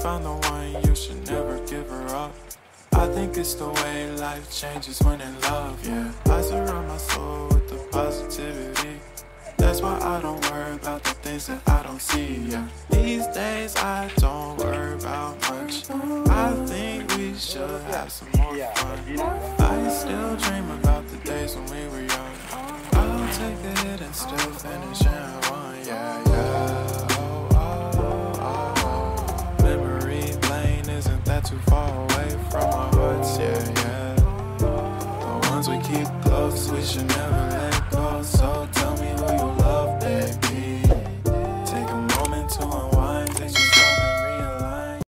Found the one, you should never give her up. I think it's the way life changes when in love, yeah. I surround my soul with the positivity. That's why I don't worry about the things that I don't see, yeah. These days I don't worry about much. I think we should have some more fun. I still dream about the days when we were young. I'll take a hit and still finish in one, yeah, yeah. Too far away from our hearts, yeah, yeah. The ones we keep close, we should never